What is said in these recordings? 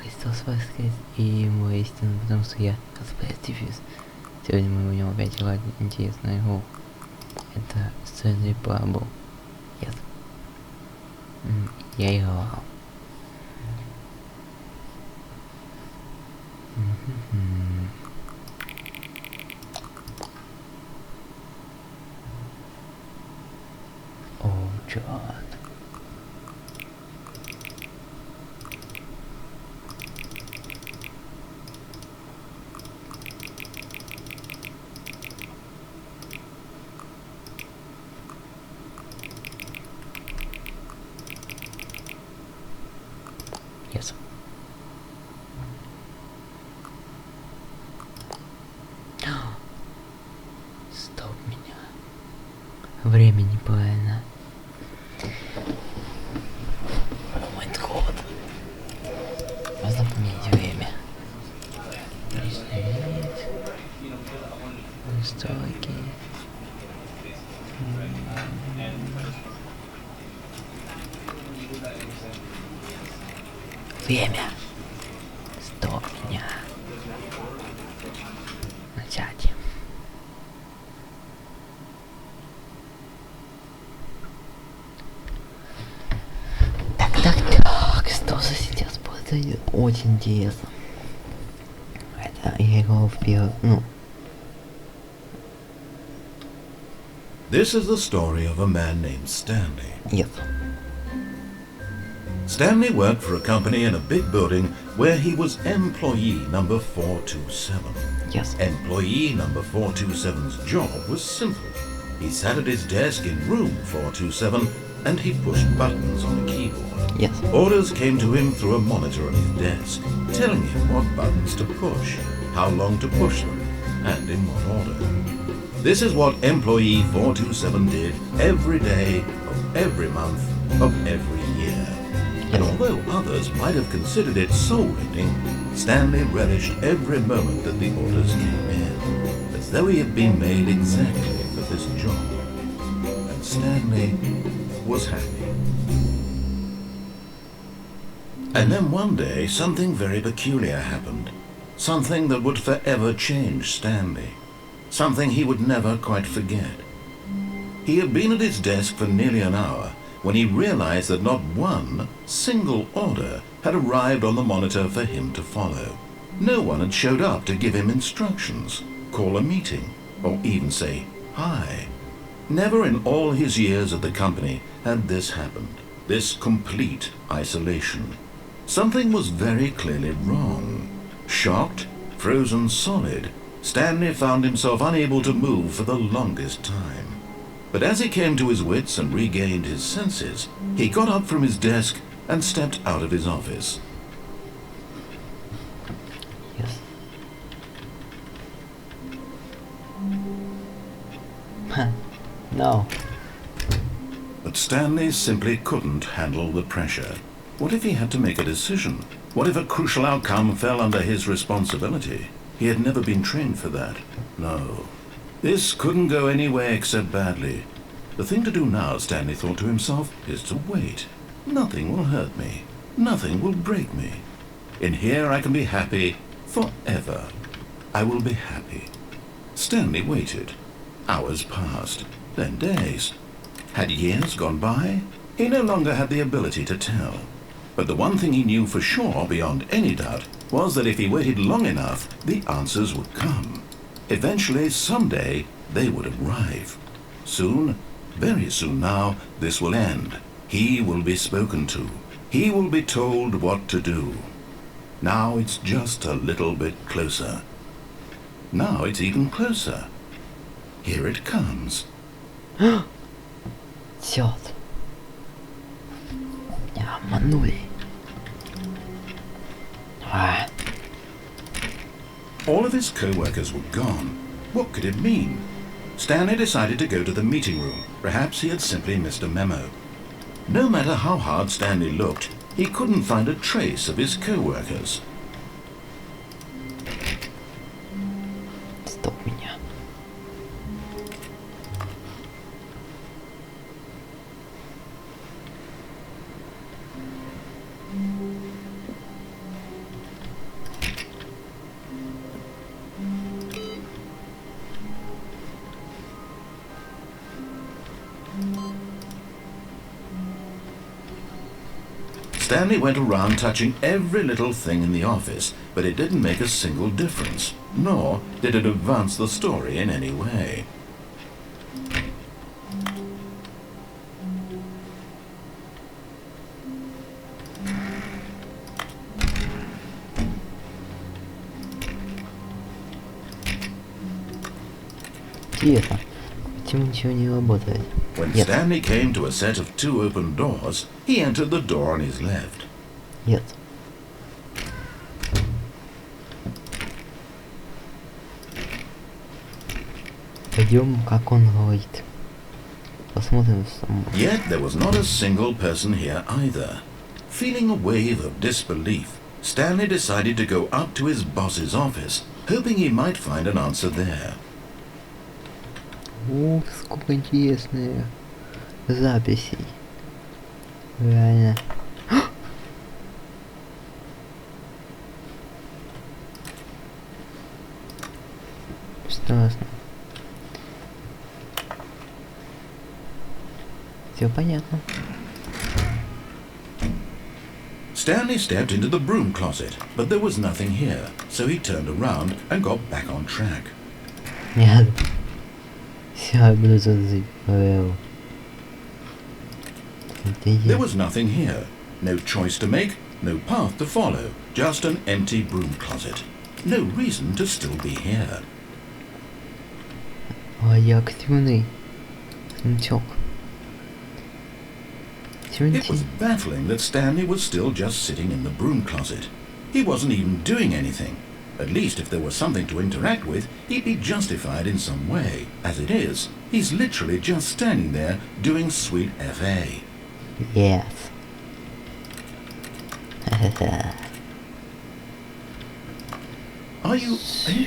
Христос воскрес, и ему истину, потому что я косплей-артифист. Сегодня мы будем опять играть интересную игру. Это Stanley Parable. Yes. Я играл. О, чёрт. Yes. Стоп меня. Время неправильно. Мой год. Можно поменять время. Настройки. Время. Стоп меня. Начать. Так, что же сейчас произойдет? Очень интересно. Это я играл в первый, This is the story of a man named Stanley. Yes. Stanley worked for a company in a big building where he was employee number 427. Yes. Employee number 427's job was simple. He sat at his desk in room 427 and he pushed buttons on a keyboard. Yes. Orders came to him through a monitor on his desk, telling him what buttons to push, how long to push them, and in what order. This is what employee 427 did every day of every month of every year. And although others might have considered it soul-rending, Stanley relished every moment that the orders came in, as though he had been made exactly for this job. And Stanley was happy. And then one day, something very peculiar happened. Something that would forever change Stanley. Something he would never quite forget. He had been at his desk for nearly an hour when he realized that not one single order had arrived on the monitor for him to follow. No one had showed up to give him instructions, call a meeting, or even say hi. Never in all his years at the company had this happened, this complete isolation. Something was very clearly wrong. Shocked, frozen solid, Stanley found himself unable to move for the longest time. But as he came to his wits and regained his senses, he got up from his desk and stepped out of his office. Yes. No. But Stanley simply couldn't handle the pressure. What if he had to make a decision? What if a crucial outcome fell under his responsibility? He had never been trained for that. No. This couldn't go any way except badly. The thing to do now, Stanley thought to himself, is to wait. Nothing will hurt me. Nothing will break me. In here I can be happy forever. I will be happy. Stanley waited. Hours passed, then days. Had years gone by? He no longer had the ability to tell. But the one thing he knew for sure, beyond any doubt, was that if he waited long enough, the answers would come. Eventually, someday, they would arrive. Soon, very soon now, this will end. He will be spoken to. He will be told what to do. Now it's just a little bit closer. Now it's even closer. Here it comes. Черт. Меня обманули. All of his co-workers were gone. What could it mean? Stanley decided to go to the meeting room. Perhaps he had simply missed a memo. No matter how hard Stanley looked, he couldn't find a trace of his co-workers. Стоп меня. Stanley went around touching every little thing in the office, but it didn't make a single difference, nor did it advance the story in any way. Интересно, почему ничего не работает? When Yes. Stanley came to a set of 2 open doors, he entered the door on his left. Нет. Пойдем, как он говорит. Посмотрим сам. Yet there was not a single person here either. Feeling a wave of disbelief, Stanley decided to go up to his boss's office, hoping he might find an answer there. Ух, сколько интересных записей. Реально. Страшно. Все понятно. Stanley stepped into the broom closet, but there was nothing here, so he turned around and got back on track. Нет. Все, я буду тут говорил. There was nothing here. No choice to make, no path to follow, just an empty broom closet. No reason to still be here. Радиоактивный смычок. It was baffling that Stanley was still just sitting in the broom closet. He wasn't even doing anything. At least if there was something to interact with, he'd be justified in some way. As it is, he's literally just standing there doing sweet FA. Yes. Are you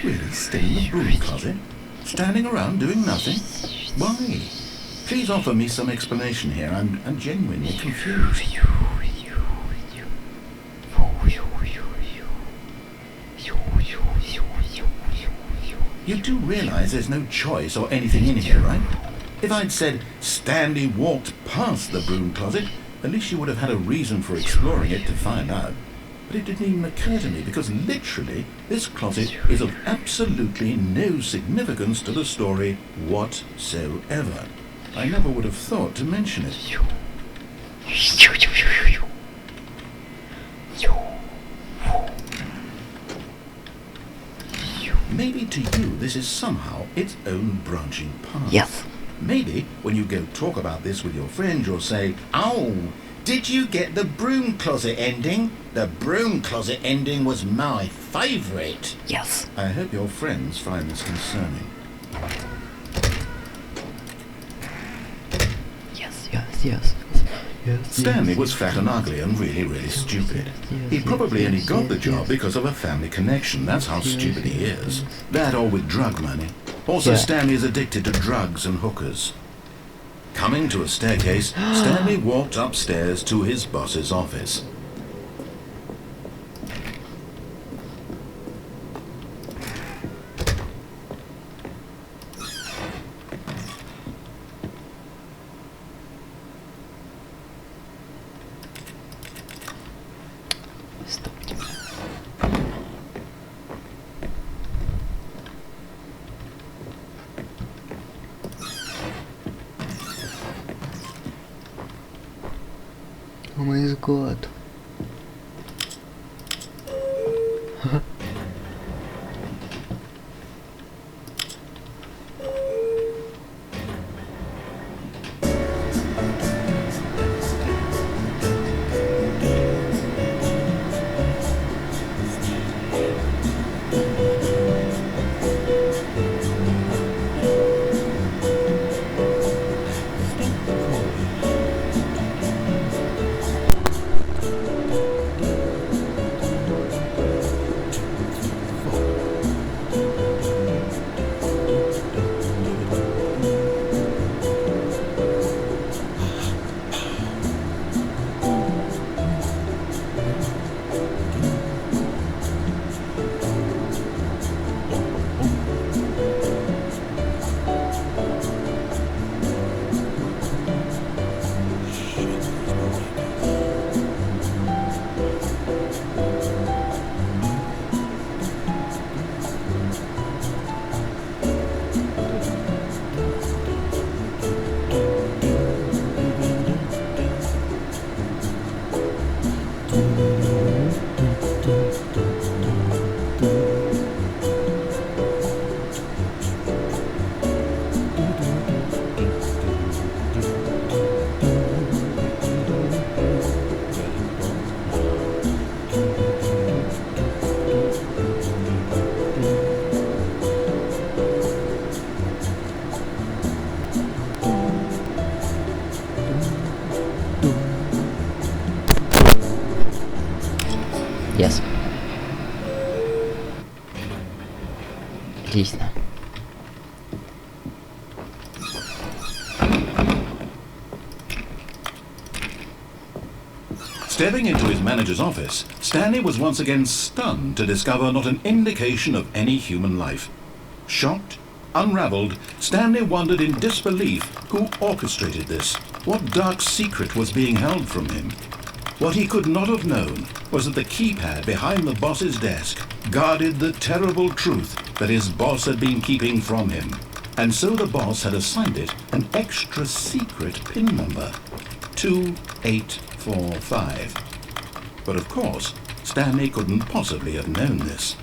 really still in the broom closet? Standing around doing nothing? Why? Please offer me some explanation here. I'm genuinely confused. You do realize there's no choice or anything in here, right? If I'd said Stanley walked past the broom closet, at least you would have had a reason for exploring it to find out. But it didn't even occur to me because literally this closet is of absolutely no significance to the story whatsoever. I never would have thought to mention it. Maybe to you this is somehow its own branching path. Yes. Maybe when you go talk about this with your friends, you'll say, "Oh, did you get the broom closet ending? The broom closet ending was my favourite." Yes. I hope your friends find this concerning. Yes. Stanley was fat and ugly and really stupid. He probably only got the job because of a family connection. That's how stupid he is. That or with drug money. Also, Yeah. Stanley is addicted to drugs and hookers. Coming to a staircase, Stanley walked upstairs to his boss's office. Стопки. О май гад. Отлично. Stepping into his manager's office, Stanley was once again stunned to discover not an indication of any human life. Shocked, unraveled, Stanley wondered in disbelief who orchestrated this. What dark secret was being held from him? What he could not have known was that the keypad behind the boss's desk guarded the terrible truth that his boss had been keeping from him. And so the boss had assigned it an extra secret PIN number. 2845. But of course, Stanley couldn't possibly have known this.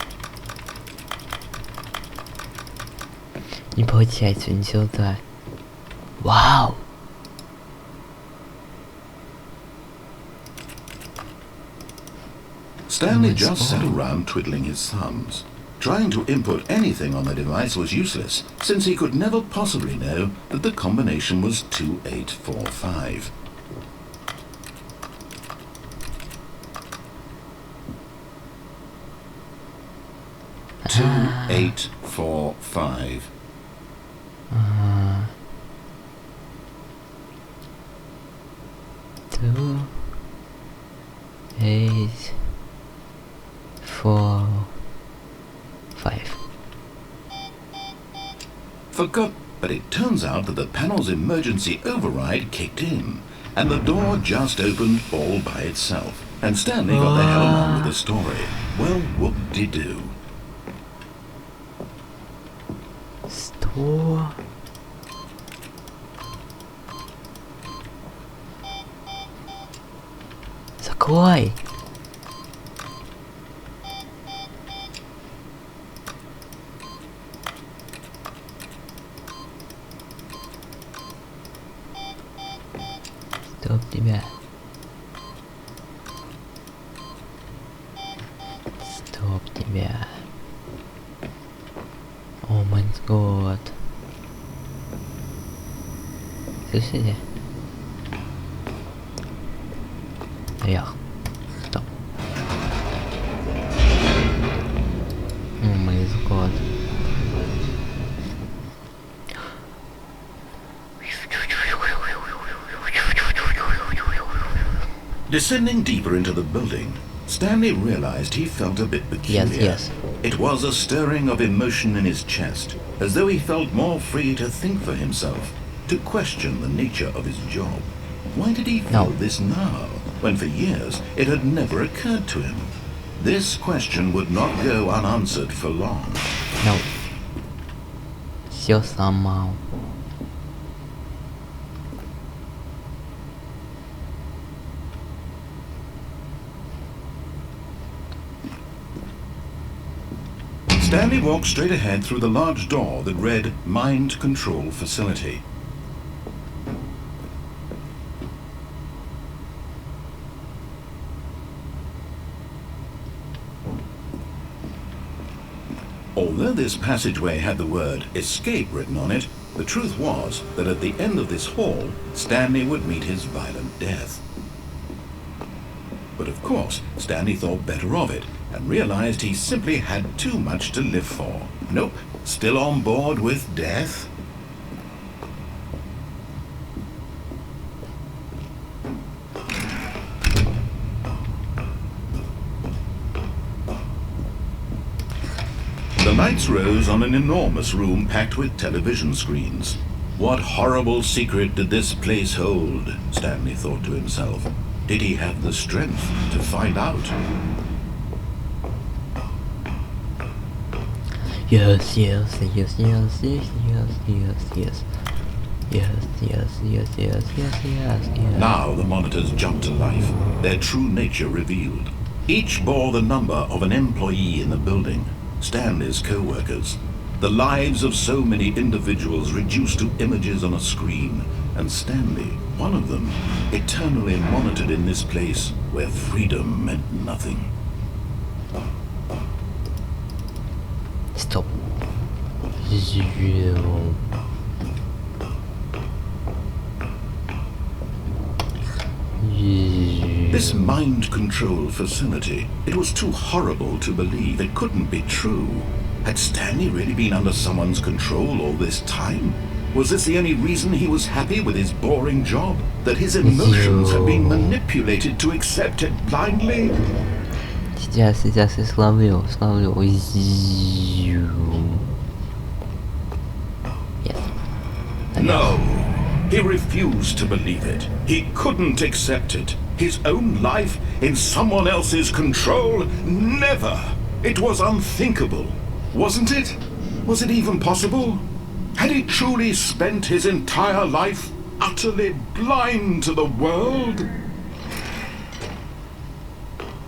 Не получается, не сюда. Вау! Stanley just sat around twiddling his thumbs. Trying to input anything on the device was useless, since he could never possibly know that the combination was 2845. Ah. 2845. 2, 8, 4, 5. But it turns out that the panel's emergency override kicked in, and the door just opened all by itself. And Stanley got the hell on with the story. Well, whoop-de-doo. 100. Закрой! Стоп тебя. Стоп тебя. О май год. Слышите? Наверх. Стоп. О май год. Descending deeper into the building, Stanley realized he felt a bit peculiar. Yes. It was a stirring of emotion in his chest, as though he felt more free to think for himself, to question the nature of his job. Why did he feel this now, when for years it had never occurred to him? This question would not go unanswered for long. No. Все сломал. Stanley walked straight ahead through the large door that read Mind Control Facility. Although this passageway had the word Escape written on it, the truth was that at the end of this hall, Stanley would meet his violent death. But of course, Stanley thought better of it, and realized he simply had too much to live for. Nope, still on board with death? The lights rose on an enormous room packed with television screens. What horrible secret did this place hold? Stanley thought to himself. Did he have the strength to find out? Yes, yes, yes, yes, yes, yes, yes, yes. Yes, yes, yes, yes, yes, yes, yes. Now the monitors jumped to life, their true nature revealed. Each bore the number of an employee in the building, Stanley's co-workers. The lives of so many individuals reduced to images on a screen, and Stanley, one of them, eternally monitored in this place where freedom meant nothing. Stop. Zero. This mind control facility, it was too horrible to believe. It couldn't be true. Had Stanley really been under someone's control all this time? Was this the only reason he was happy with his boring job? That his emotions had been manipulated to accept it blindly? Сейчас я славлю. Yes. No, he refused to believe it. He couldn't accept it. His own life in someone else's control? Never! It was unthinkable. Wasn't it? Was it even possible? Had he truly spent his entire life utterly blind to the world?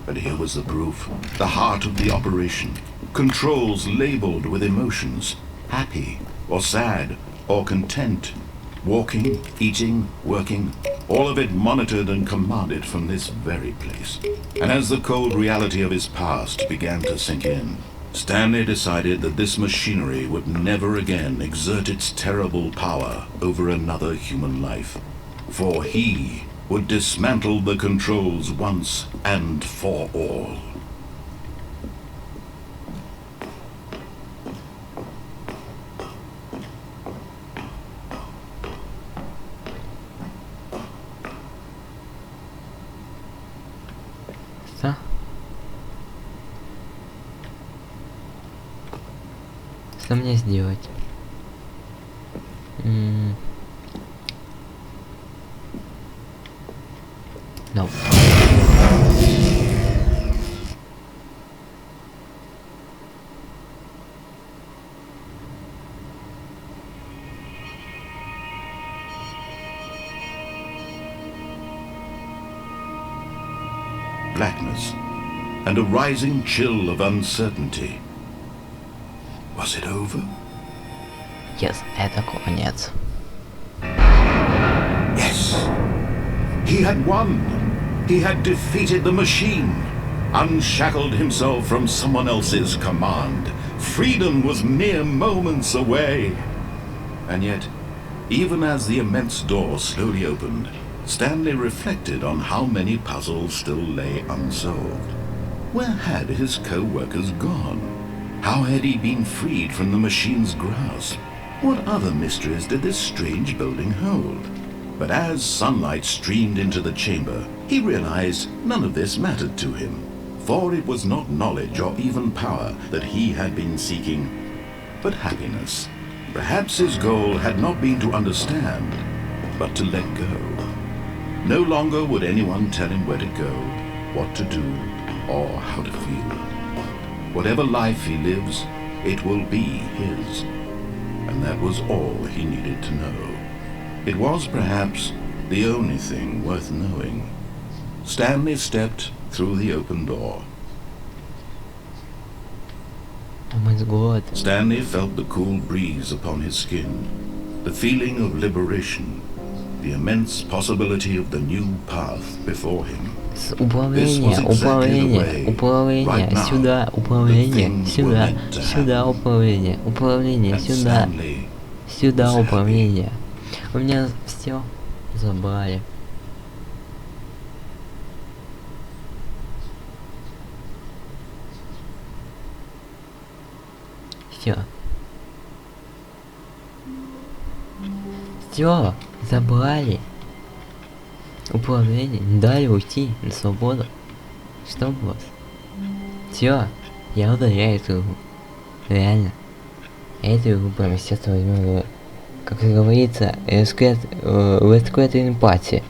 But here was the proof. The heart of the operation. Controls labeled with emotions. Happy, or sad, or content. Walking, eating, working. All of it monitored and commanded from this very place. And as the cold reality of his past began to sink in, Stanley decided that this machinery would never again exert its terrible power over another human life. For he would dismantle the controls once and for all. Что? Что мне сделать? No. Blackness and a rising chill of uncertainty. Was it over? Yes, это конец. Yes. He had won. He had defeated the machine, unshackled himself from someone else's command. Freedom was mere moments away. And yet, even as the immense door slowly opened, Stanley reflected on how many puzzles still lay unsolved. Where had his co-workers gone? How had he been freed from the machine's grasp? What other mysteries did this strange building hold? But as sunlight streamed into the chamber, he realized none of this mattered to him, for it was not knowledge or even power that he had been seeking, but happiness. Perhaps his goal had not been to understand, but to let go. No longer would anyone tell him where to go, what to do, or how to feel. Whatever life he lives, it will be his. And that was all he needed to know. It was perhaps the only thing worth knowing. Stanley stepped through the open door. Oh my god. Stanley felt the cool breeze upon his skin, the feeling of liberation, the immense possibility of the new path before him. Управление, сюда, управление, сюда, управление, сюда, управление. У меня все забрали. Все, забрали. Управление, не дали уйти на свободу. Что у вас? Все, я удаляю эту игру. Реально. Эту игру прямо сейчас возьму. Как говорится, let's get in party.